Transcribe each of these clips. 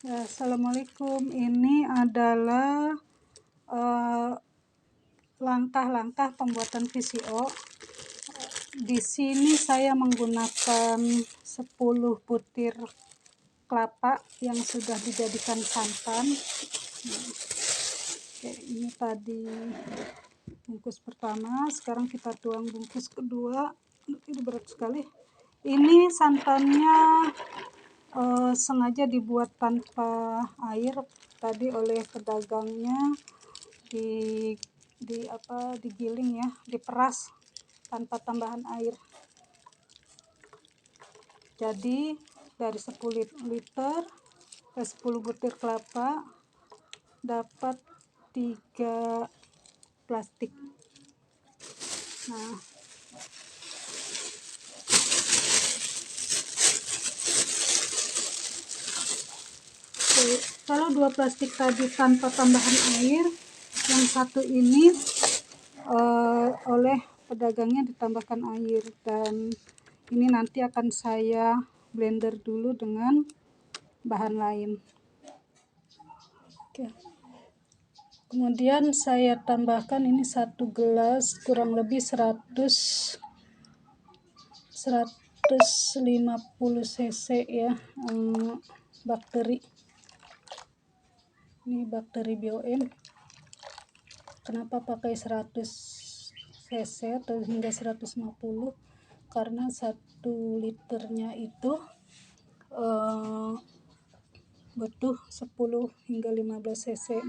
Ya, assalamualaikum. Ini adalah langkah-langkah pembuatan VCO. Di sini saya menggunakan 10 butir kelapa yang sudah dijadikan santan. Oke, ini tadi bungkus pertama, sekarang kita tuang bungkus kedua. Ini berat sekali. Ini santannya sengaja dibuat tanpa air tadi oleh pedagangnya, digiling ya, diperas tanpa tambahan air. Jadi dari 10 liter 10 butir kelapa dapat 3 plastik. Nah, kalau 2 plastik tadi tanpa tambahan air, yang satu ini oleh pedagangnya ditambahkan air, dan ini nanti akan saya blender dulu dengan bahan lain. Oke. Kemudian saya tambahkan ini 1 gelas kurang lebih 150 cc ya, bakteri. Ini bakteri BioM. Kenapa pakai 100 cc atau hingga 150? Karena 1 liternya itu butuh 10 hingga 15 cc,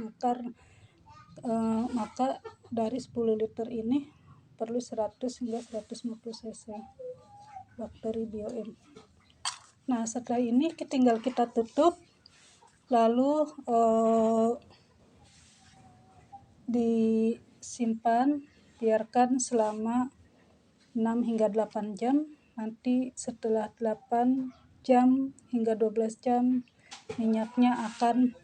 maka dari 10 liter ini perlu 100 hingga 150 cc bakteri BioM. Nah, setelah ini tinggal kita tutup, lalu disimpan, biarkan selama 6 hingga 8 jam. Nanti setelah 8 jam hingga 12 jam minyaknya akan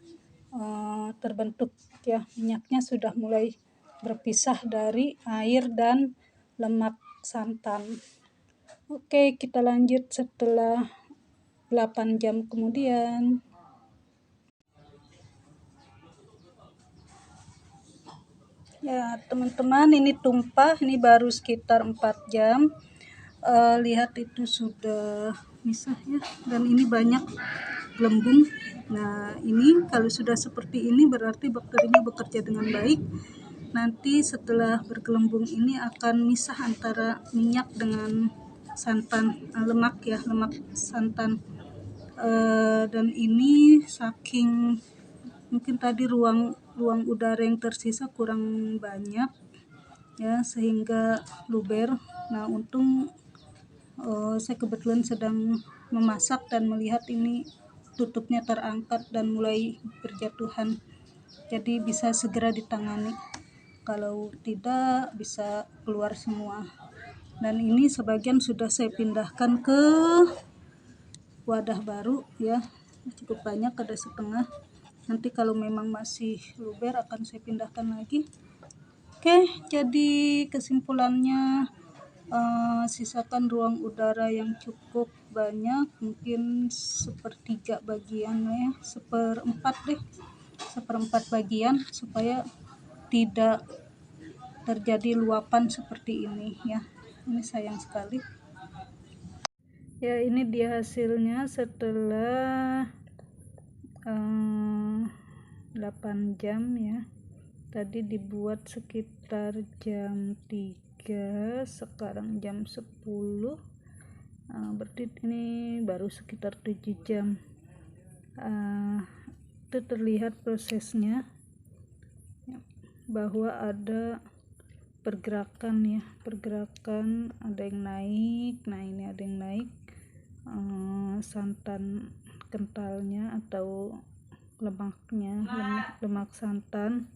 terbentuk ya. Minyaknya sudah mulai berpisah dari air dan lemak santan. Oke, kita lanjut setelah 8 jam kemudian. Ya, teman-teman, ini tumpah, ini baru sekitar 4 jam. Lihat itu sudah misah ya, dan ini banyak gelembung. Nah, ini kalau sudah seperti ini berarti bakterinya bekerja dengan baik. Nanti setelah bergelembung ini akan misah antara minyak dengan santan, lemak ya, lemak santan. Dan ini saking mungkin tadi ruang udara yang tersisa kurang banyak ya, sehingga luber. Nah, untung saya kebetulan sedang memasak dan melihat ini tutupnya terangkat dan mulai berjatuhan, jadi bisa segera ditangani. Kalau tidak, bisa keluar semua. Dan ini sebagian sudah saya pindahkan ke wadah baru ya, cukup banyak, ada setengah. Nanti kalau memang masih luber akan saya pindahkan lagi. Oke, jadi kesimpulannya, sisakan ruang udara yang cukup banyak, mungkin 1/3 bagian ya, 1/4 bagian, supaya tidak terjadi luapan seperti ini ya. Ini sayang sekali ya. Ini dia hasilnya setelah 8 jam ya. Tadi dibuat sekitar jam 3, sekarang jam 10. Berarti ini baru sekitar 7 jam. Itu terlihat prosesnya ya, bahwa ada pergerakan ya, ada yang naik. Nah, ini ada yang naik, santan kentalnya atau lemaknya, lemak santan.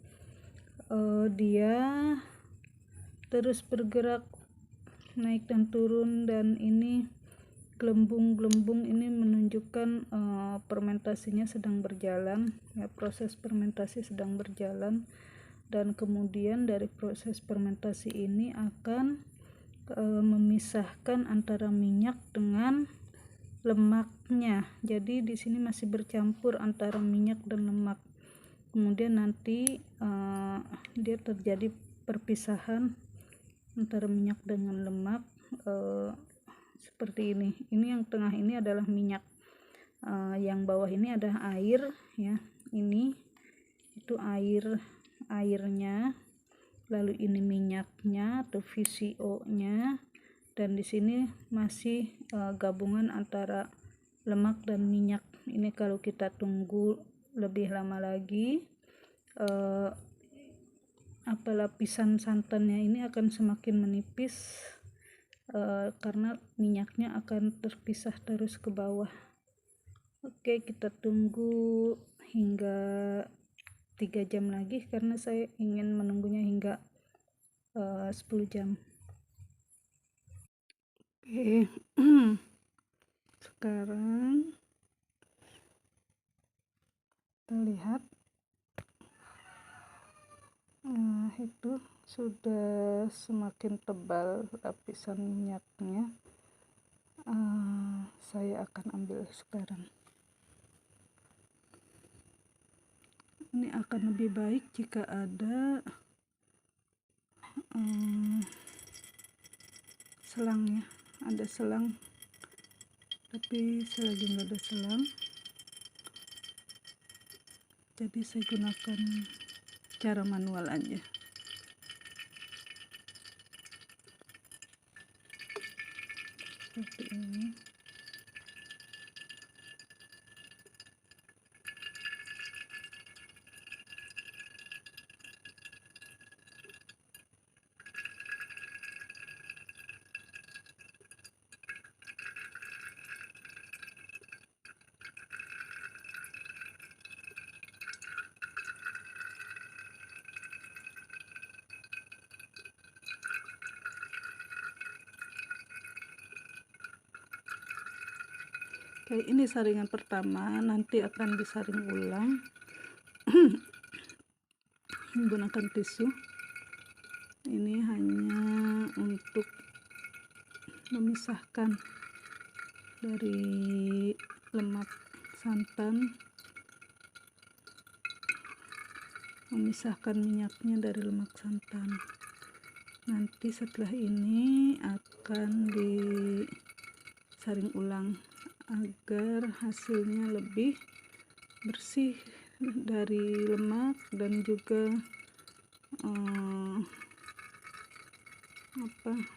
Dia terus bergerak naik dan turun, dan ini gelembung-gelembung ini menunjukkan fermentasinya sedang berjalan ya, proses fermentasi sedang berjalan. Dan kemudian dari proses fermentasi ini akan memisahkan antara minyak dengan lemaknya. Jadi di sini masih bercampur antara minyak dan lemak. Kemudian nanti dia terjadi perpisahan antara minyak dengan lemak seperti ini. Ini yang tengah ini adalah minyak, yang bawah ini adalah air ya. Ini itu airnya, lalu ini minyaknya atau VCO-nya, dan di sini masih gabungan antara lemak dan minyak. Ini kalau kita tunggu lebih lama lagi, lapisan santannya ini akan semakin menipis karena minyaknya akan terpisah terus ke bawah. Oke, kita tunggu hingga 3 jam lagi karena saya ingin menunggunya hingga 10 jam. Oke. Sekarang kita lihat itu sudah semakin tebal lapisan minyaknya. Saya akan ambil sekarang. Ini akan lebih baik jika ada selang ya, ada selang, tapi saya lagi nggak ada selang, jadi saya gunakan cara manual aja. Seperti ini. Oke, ini saringan pertama, nanti akan disaring ulang menggunakan tisu. Ini hanya untuk memisahkan dari lemak santan, memisahkan minyaknya dari lemak santan. Nanti setelah ini akan disaring ulang agar hasilnya lebih bersih dari lemak dan juga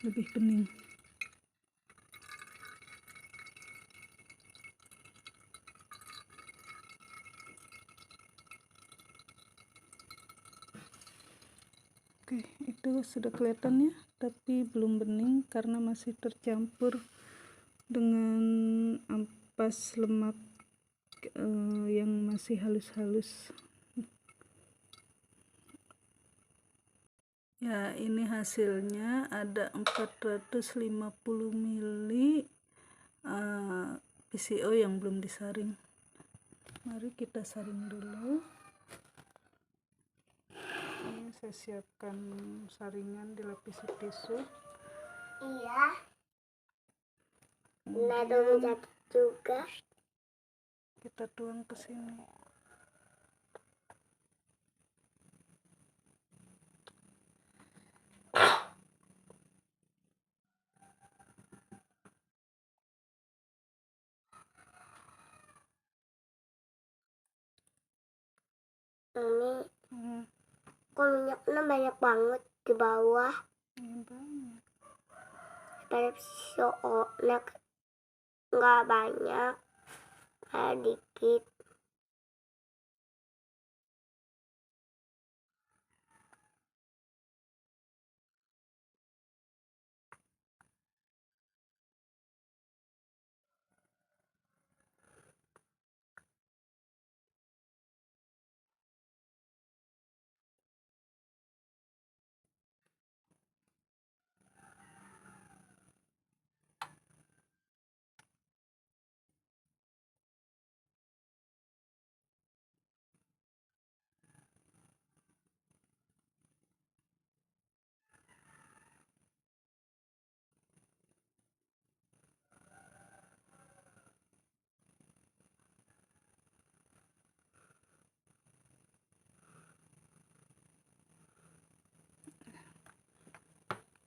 lebih bening. Oke, itu sudah kelihatan ya, tapi belum bening karena masih tercampur dengan ampas lemak yang masih halus-halus. Ya, ini hasilnya ada 450 ml VCO yang belum disaring. Mari kita saring dulu. Ini saya siapkan saringan, dilapisi tisu. Iya. Lalu jatuh juga. Kita tuang ke sini. Ini kok minyaknya banyak banget di bawah. Ini banyak. Pada VCO-nya nggak banyak, dikit.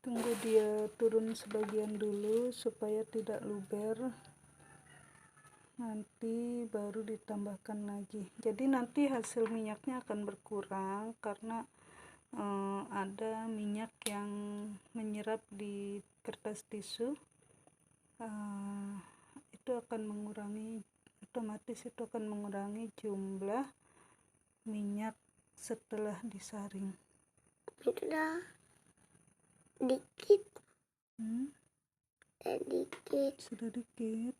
Tunggu dia turun sebagian dulu supaya tidak luber, nanti baru ditambahkan lagi. Jadi nanti hasil minyaknya akan berkurang karena ada minyak yang menyerap di kertas tisu. Itu akan mengurangi, otomatis itu akan mengurangi jumlah minyak setelah disaring. Sudah dikit, dikit. Sudah dikit.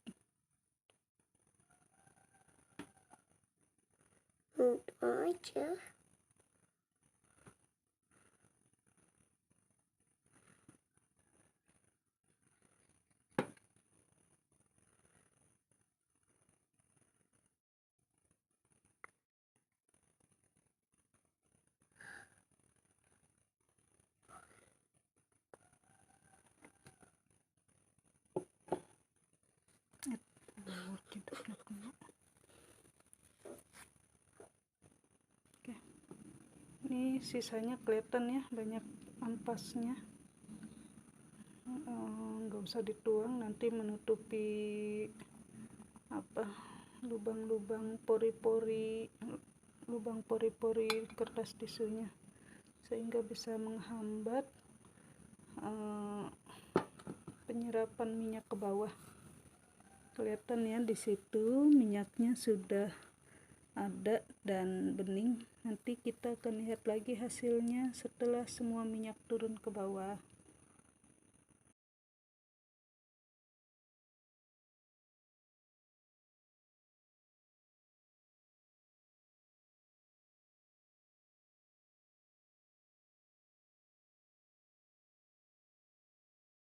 Itu aja. Oke, ini sisanya kelihatan ya, banyak ampasnya. Nggak usah dituang, nanti menutupi lubang-lubang pori-pori kertas tisunya, sehingga bisa menghambat penyerapan minyak ke bawah. Kelihatan ya, di situ minyaknya sudah ada dan bening. Nanti kita akan lihat lagi hasilnya setelah semua minyak turun ke bawah.